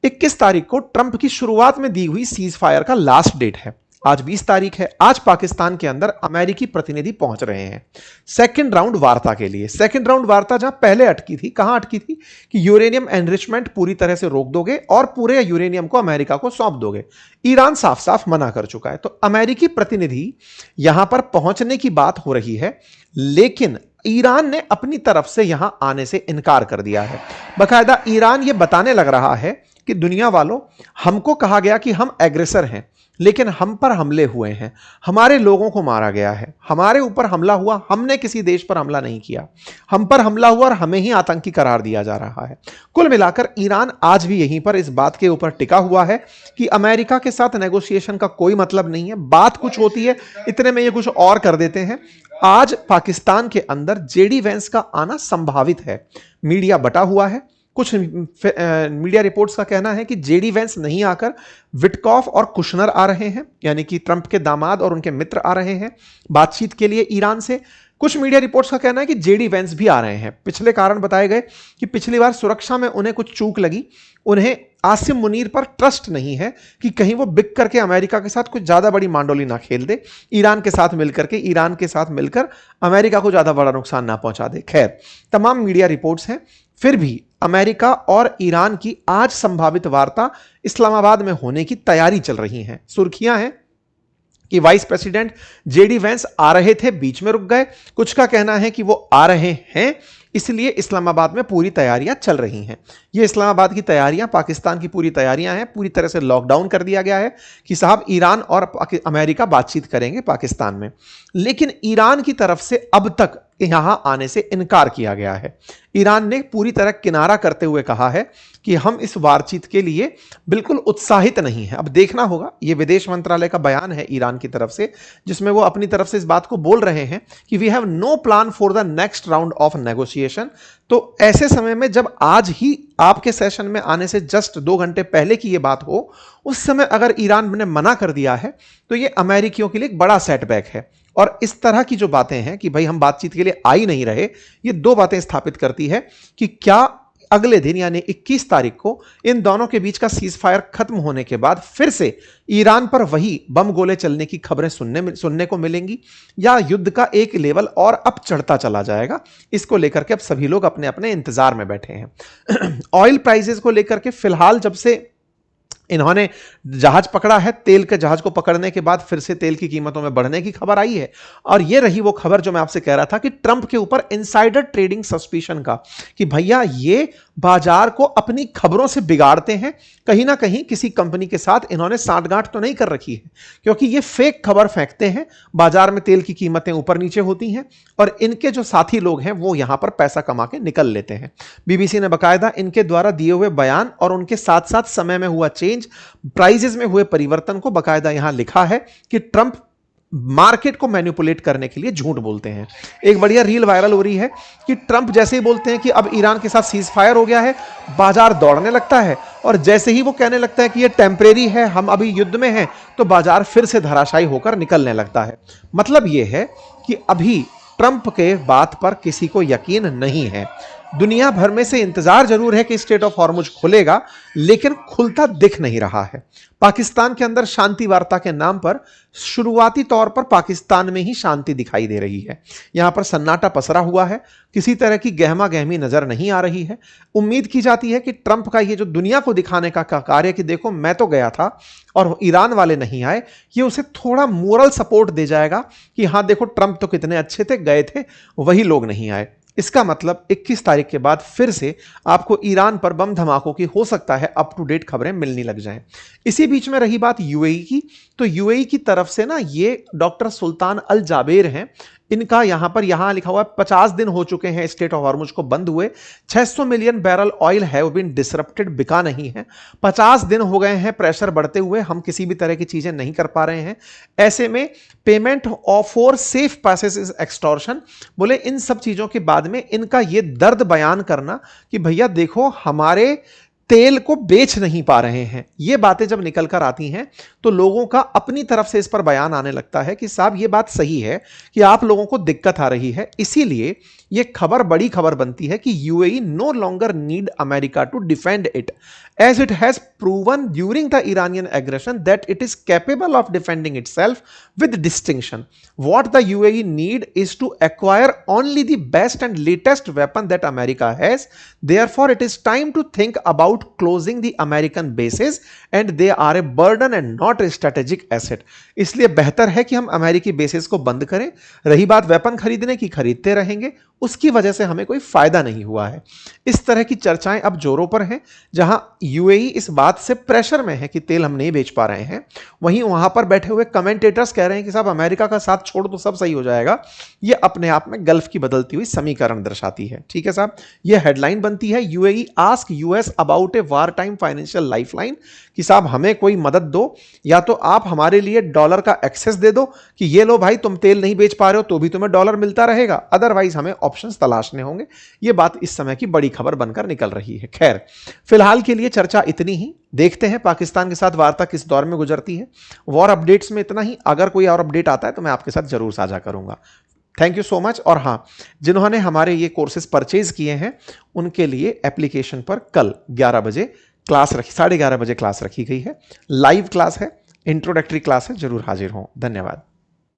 21 तारीख को ट्रंप की शुरुआत में दी हुई सीज फायर का लास्ट डेट है। आज 20 तारीख है। आज पाकिस्तान के अंदर अमेरिकी प्रतिनिधि पहुंच रहे हैं सेकंड राउंड वार्ता के लिए। सेकंड राउंड वार्ता जहां पहले अटकी थी, कहां अटकी थी कि यूरेनियम एनरिचमेंट पूरी तरह से रोक दोगे और पूरे यूरेनियम को अमेरिका को सौंप दोगे। ईरान साफ साफ मना कर चुका है। तो अमेरिकी प्रतिनिधि यहां पर पहुंचने की बात हो रही है, लेकिन ईरान ने अपनी तरफ से यहां आने से इनकार कर दिया है। बकायदा ईरान यह बताने लग रहा है कि दुनिया वालों, हमको कहा गया कि हम एग्रेसर हैं, लेकिन हम पर हमले हुए हैं, हमारे लोगों को मारा गया है, हमारे ऊपर हमला हुआ, हमने किसी देश पर हमला नहीं किया, हम पर हमला हुआ और हमें ही आतंकी करार दिया जा रहा है। कुल मिलाकर ईरान आज भी यहीं पर इस बात के ऊपर टिका हुआ है कि अमेरिका के साथ नेगोशिएशन का कोई मतलब नहीं है। बात कुछ होती है, इतने में ये कुछ और कर देते हैं। आज पाकिस्तान के अंदर जेडी वेंस का आना संभावित है। मीडिया बटा हुआ है। कुछ मीडिया रिपोर्ट्स का कहना है कि जेडी वेंस नहीं आकर विटकॉफ और कुशनर आ रहे हैं, यानी कि ट्रंप के दामाद और उनके मित्र आ रहे हैं बातचीत के लिए ईरान से। कुछ मीडिया रिपोर्ट्स का कहना है कि जेडी वेंस भी आ रहे हैं। पिछले कारण बताए गए कि पिछली बार सुरक्षा में उन्हें कुछ चूक लगी, उन्हें आसिम मुनीर पर ट्रस्ट नहीं है कि कहीं वो बिक करके अमेरिका के साथ कुछ ज्यादा बड़ी मांडोली ना खेल दे, ईरान के साथ मिलकर अमेरिका को ज्यादा बड़ा नुकसान ना पहुंचा दे। खैर, तमाम मीडिया रिपोर्ट्स हैं। फिर भी अमेरिका और ईरान की आज संभावित वार्ता इस्लामाबाद में होने की तैयारी चल रही है। सुर्खियां हैं कि वाइस प्रेसिडेंट जेडी वेंस आ रहे थे, बीच में रुक गए। कुछ का कहना है कि वो आ रहे हैं, इसलिए इस्लामाबाद में पूरी तैयारियां चल रही हैं। ये इस्लामाबाद की तैयारियां पाकिस्तान की पूरी तैयारियां हैं। पूरी तरह से लॉकडाउन कर दिया गया है कि साहब ईरान और अमेरिका बातचीत करेंगे पाकिस्तान में। लेकिन ईरान की तरफ से अब तक यहां आने से इनकार किया गया है। ईरान ने पूरी तरह किनारा करते हुए कहा है कि हम इस बातचीत के लिए बिल्कुल उत्साहित नहीं है। अब देखना होगा, यह विदेश मंत्रालय का बयान है ईरान की तरफ से, जिसमें वो अपनी तरफ से इस बात को बोल रहे हैं कि we have no plan for the next round of negotiation. तो ऐसे समय में जब आज ही आपके सेशन में आने से जस्ट 2 घंटे पहले की यह बात हो, उस समय अगर ईरान ने मना कर दिया है तो यह अमेरिकियों के लिए एक बड़ा सेटबैक है। और इस तरह की जो बातें हैं कि भाई हम बातचीत के लिए आ ही नहीं रहे, ये 2 बातें स्थापित करती है कि क्या अगले दिन यानी 21 तारीख को इन दोनों के बीच का सीज फायर खत्म होने के बाद फिर से ईरान पर वही बम गोले चलने की खबरें सुनने को मिलेंगी, या युद्ध का एक लेवल और अब चढ़ता चला जाएगा। इसको लेकर के अब सभी लोग अपने अपने इंतजार में बैठे हैं। ऑयल प्राइसेस को लेकर के फिलहाल जब से इन्होंने जहाज पकड़ा है, तेल के जहाज को पकड़ने के बाद फिर से तेल की कीमतों में बढ़ने की खबर आई है। और यह रही वो खबर जो मैं आपसे कह रहा था कि ट्रंप के ऊपर इनसाइडर ट्रेडिंग सस्पिशन का, कि भैया ये बाजार को अपनी खबरों से बिगाड़ते हैं। कहीं ना कहीं किसी कंपनी के साथ इन्होंने सांठगांठ तो नहीं कर रखी है, क्योंकि ये फेक खबर फेंकते हैं। बाजार में तेल की कीमतें ऊपर नीचे होती हैं और इनके जो साथी लोग हैं वो यहां पर पैसा कमा के निकल लेते हैं। बीबीसी ने बकायदा इनके द्वारा दिए हुए बयान और उनके साथ साथ समय में हुआ चेंज, प्राइजेस में हुए परिवर्तन को बकायदा यहां लिखा है कि ट्रंप मार्केट को मैनिपुलेट करने के लिए झूठ बोलते हैं। एक बढ़िया रील वायरल हो रही है कि ट्रंप जैसे ही बोलते हैं कि अब ईरान के साथ सीज फायर हो गया है, बाजार दौड़ने लगता है, और जैसे ही वो कहने लगता है कि ये टेम्परेरी है, हम अभी युद्ध में हैं, तो बाजार फिर से धराशायी होकर निकलने लगता है। मतलब ये है कि अभी ट्रंप के बात पर किसी को यकीन नहीं है। दुनिया भर में से इंतजार जरूर है कि स्ट्रेट ऑफ हॉर्मुज खुलेगा, लेकिन खुलता दिख नहीं रहा है। पाकिस्तान के अंदर शांति वार्ता के नाम पर शुरुआती तौर पर पाकिस्तान में ही शांति दिखाई दे रही है। यहां पर सन्नाटा पसरा हुआ है, किसी तरह की गहमा गहमी नजर नहीं आ रही है। उम्मीद की जाती है कि ट्रंप का ये जो दुनिया को दिखाने का कार्य कि देखो मैं तो गया था और ईरान वाले नहीं आए, ये उसे थोड़ा मोरल सपोर्ट दे जाएगा कि हां देखो ट्रंप तो कितने अच्छे थे, गए थे, वही लोग नहीं आए। इसका मतलब 21 तारीख के बाद फिर से आपको ईरान पर बम धमाकों की हो सकता है अप टू डेट खबरें मिलने लग जाएं। इसी बीच में रही बात यूएई की, तो यूएई की तरफ से ना ये डॉक्टर सुल्तान अल जाबेर हैं, इनका यहां लिखा हुआ है 50 दिन हो चुके हैं स्ट्रेट ऑफ हॉर्मुज को बंद हुए, 600 million barrel oil have been disrupted, बिका नहीं है। 50 दिन हो गए हैं प्रेशर बढ़ते हुए, हम किसी भी तरह की चीजें नहीं कर पा रहे हैं। ऐसे में payment of for safe passage is extortion, बोले इन सब चीजों के बाद में इनका यह दर्द बयान करना कि भैया देखो हमारे तेल को बेच नहीं पा रहे हैं। ये बातें जब निकल कर आती हैं तो लोगों का अपनी तरफ से इस पर बयान आने लगता है कि साहब ये बात सही है कि आप लोगों को दिक्कत आ रही है, इसीलिए ये खबर बड़ी खबर बनती है कि UAE no longer need America to defend it as it has proven during the Iranian aggression that it is capable of defending itself with distinction. What the UAE need is to acquire only the best and latest weapon that America has. Therefore, it is time to think about closing the American bases and they are a burden and not a strategic asset. इसलिए बेहतर है कि हम अमेरिकी basis को बंद करें। रही बात वेपन खरीदने की, खरीदते रहेंगे, उसकी वजह से हमें कोई फायदा नहीं हुआ है। इस तरह की चर्चाएं अब जोरों पर हैं। जहां यूएई इस बात से प्रेशर में है कि तेल हम नहीं बेच पा रहे हैं, वहीं वहां पर बैठे हुए कमेंटेटर्स कह रहे हैं कि साहब अमेरिका का साथ छोड़ तो सब सही हो जाएगा। यह अपने आप में गल्फ की बदलती हुई समीकरण दर्शाती है। ठीक है साहब, यह हेडलाइन बनती है UAE ask US about A war time financial lifeline, कि साहब हमें कोई मदद दो, या तो आप हमारे लिए डॉलर का एक्सेस दे दो कि ये लो भाई, तुम तेल नहीं बेच पा रहे हो तो भी तुम्हें डॉलर मिलता रहेगा, अदरवाइज हमें ऑप्शंस तलाशने होंगे। ये बात इस समय की बड़ी खबर बनकर निकल रही है। खैर, फिलहाल के लिए चर्चा इतनी ही। देखते हैं पाकिस्तान के साथ वार्ता किस दौर में गुजरती है। वॉर अपडेट्स में इतना ही। अगर कोई और अपडेट आता है तो मैं आपके साथ जरूर साझा करूंगा। Thank you so much. और हाँ, जिन्होंने हमारे ये कोर्सेज परचेज किए हैं उनके लिए एप्लीकेशन पर कल 11 बजे क्लास रखी, 11:30 बजे क्लास रखी गई है। लाइव क्लास है, इंट्रोडक्टरी क्लास है, जरूर हाजिर हों। धन्यवाद।